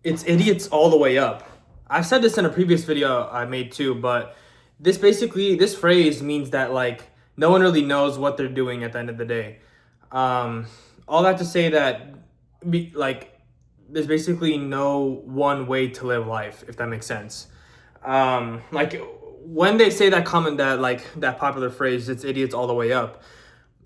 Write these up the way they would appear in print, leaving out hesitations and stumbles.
it's idiots all the way up. I've said this in a previous video I made too, but this phrase means that like no one really knows what they're doing at the end of the day. Um, all that to say that like there's basically no one way to live life, if that makes sense. Like when they say that comment, that like that popular phrase, it's idiots all the way up.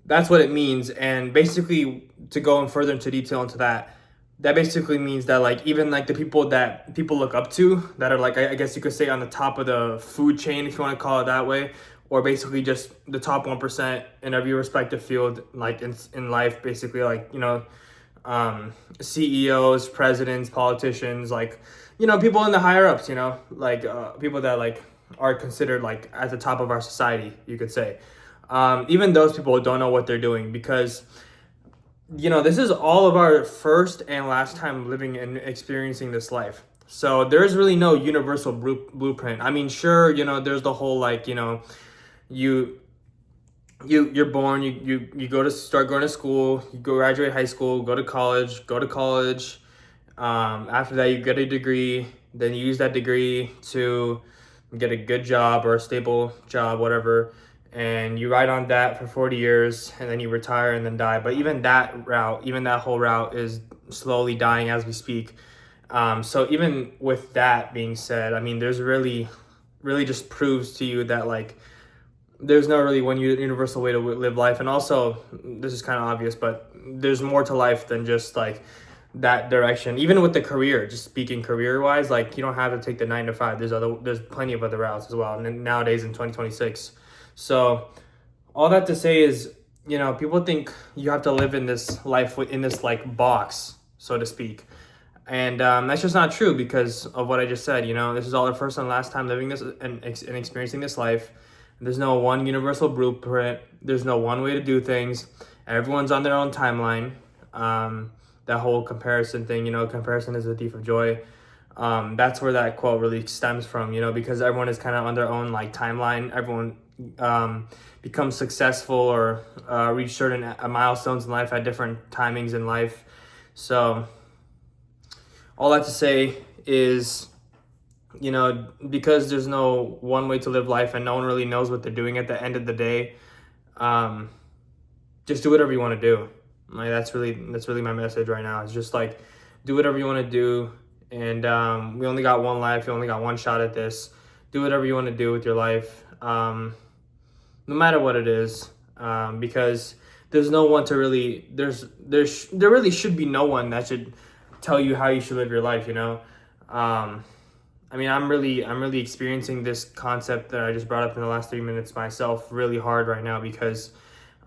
That's what it means. And basically, to go in further into detail into that, that basically means that like even like the people that people look up to, that are like I guess you could say on the top of the food chain, if you want to call it that way, or basically just the top 1% in every respective field, like in life, basically, like, CEOs, presidents, politicians, like, people in the higher ups, like people that like are considered like at the top of our society, you could say. Even those people don't know what they're doing, because this is all of our first and last time living and experiencing this life. So there's really no universal blueprint. I mean, sure, there's the whole like, you you're born, you go to start going to school, you go graduate high school, go to college. After that, you get a degree, then you use that degree to get a good job or a stable job, whatever, and you ride on that for 40 years, and then you retire and then die. But even that whole route is slowly dying as we speak. So even with that being said, I mean, there's really just proves to you that like there's no really one universal way to live life. And also, this is kind of obvious, but there's more to life than just like that direction. Even with the career, just speaking career wise, like you don't have to take the 9 to 5. There's plenty of other routes as well. And nowadays in 2026. So all that to say is, people think you have to live in this life in this like box, so to speak. And that's just not true, because of what I just said. This is all our first and last time living this and experiencing this life. There's no one universal blueprint. There's no one way to do things. Everyone's on their own timeline. That whole comparison thing, comparison is the thief of joy. That's where that quote really stems from, because everyone is kind of on their own like timeline. Everyone becomes successful or reach certain milestones in life at different timings in life. So all that to say is, because there's no one way to live life and no one really knows what they're doing at the end of the day, just do whatever you want to do. Like that's really my message right now. It's just like, do whatever you want to do. And we only got one life. You only got one shot at this. Do whatever you want to do with your life, no matter what it is, because there's no one to really, there really should be no one that should tell you how you should live your life, I mean, I'm really experiencing this concept that I just brought up in the last 3 minutes myself really hard right now, because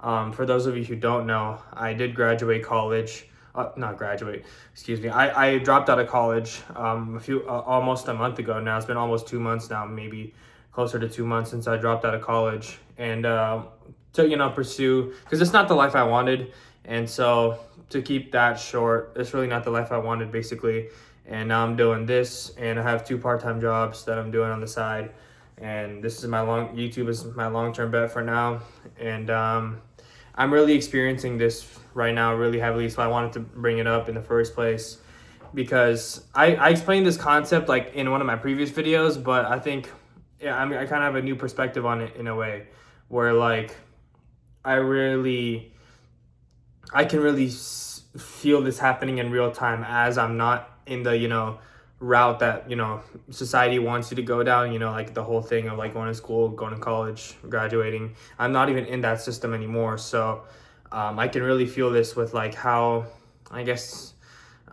for those of you who don't know, I did graduate college. Not graduate, excuse me. I dropped out of college almost a month ago now. It's been almost 2 months now, maybe closer to 2 months since I dropped out of college, and to pursue, because it's not the life I wanted, and so to keep that short, it's really not the life I wanted, basically. And now I'm doing this, and I have 2 part-time jobs that I'm doing on the side, and this is YouTube is my long-term bet for now. And I'm really experiencing this right now really heavily, so I wanted to bring it up in the first place, because I explained this concept like in one of my previous videos, but I think, I mean, I kind of have a new perspective on it in a way, where like I can really feel this happening in real time, as I'm not in the route that society wants you to go down, like the whole thing of like going to school, going to college, graduating. I'm not even in that system anymore. So I can really feel this with like how, I guess,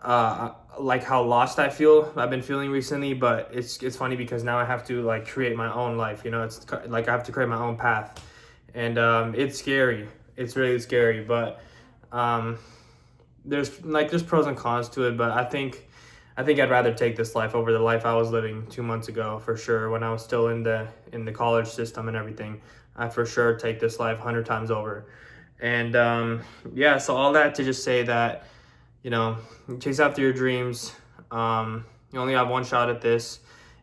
like how lost I've been feeling recently. But it's funny, because now I have to like create my own life. It's like I have to create my own path, and it's scary. It's really scary, but there's pros and cons to it. But I think I'd rather take this life over the life I was living 2 months ago, for sure. When I was still in the college system and everything, I for sure take this life 100 times over. And yeah, so all that to just say that, chase after your dreams. You only have one shot at this.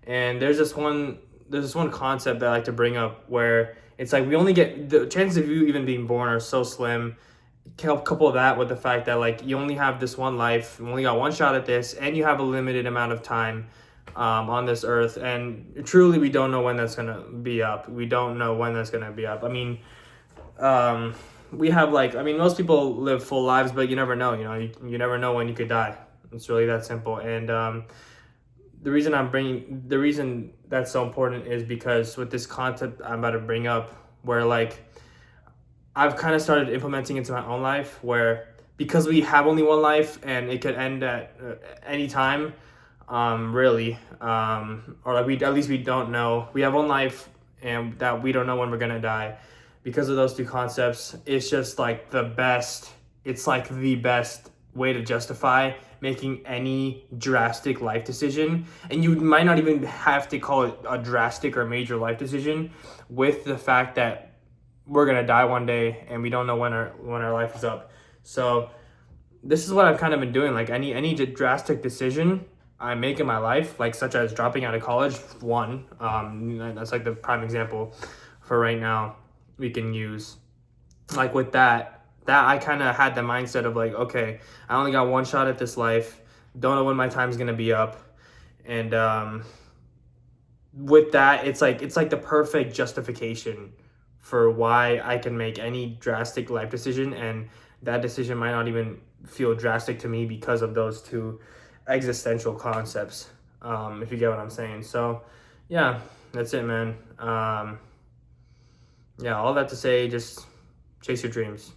And there's this one concept that I like to bring up, where it's like we only get, the chances of you even being born are so slim couple that with the fact that like you only have this one life, you only got one shot at this, and you have a limited amount of time on this earth, and truly we don't know when that's gonna be up. We don't know when that's gonna be up. I mean, we have like, I mean, most people live full lives, but you never know. You know, you never know when you could die. It's really that simple. And the reason that's so important is because with this concept I'm about to bring up, where like I've kind of started implementing into my own life, where because we have only one life and it could end at any time, really, or like at least we don't know. We have one life and that we don't know when we're gonna die. Because of those two concepts, it's just like the best. It's like the best way to justify making any drastic life decision, and you might not even have to call it a drastic or major life decision, with the fact that we're gonna die one day and we don't know when our life is up. So this is what I've kind of been doing. Like any drastic decision I make in my life, like such as dropping out of college, that's like the prime example for right now we can use. Like with that I kind of had the mindset of like, okay, I only got one shot at this life, don't know when my time's gonna be up, and with that it's like the perfect justification for why I can make any drastic life decision, and that decision might not even feel drastic to me because of those two existential concepts, if you get what I'm saying. So yeah, that's it, man. Yeah, all that to say, just chase your dreams.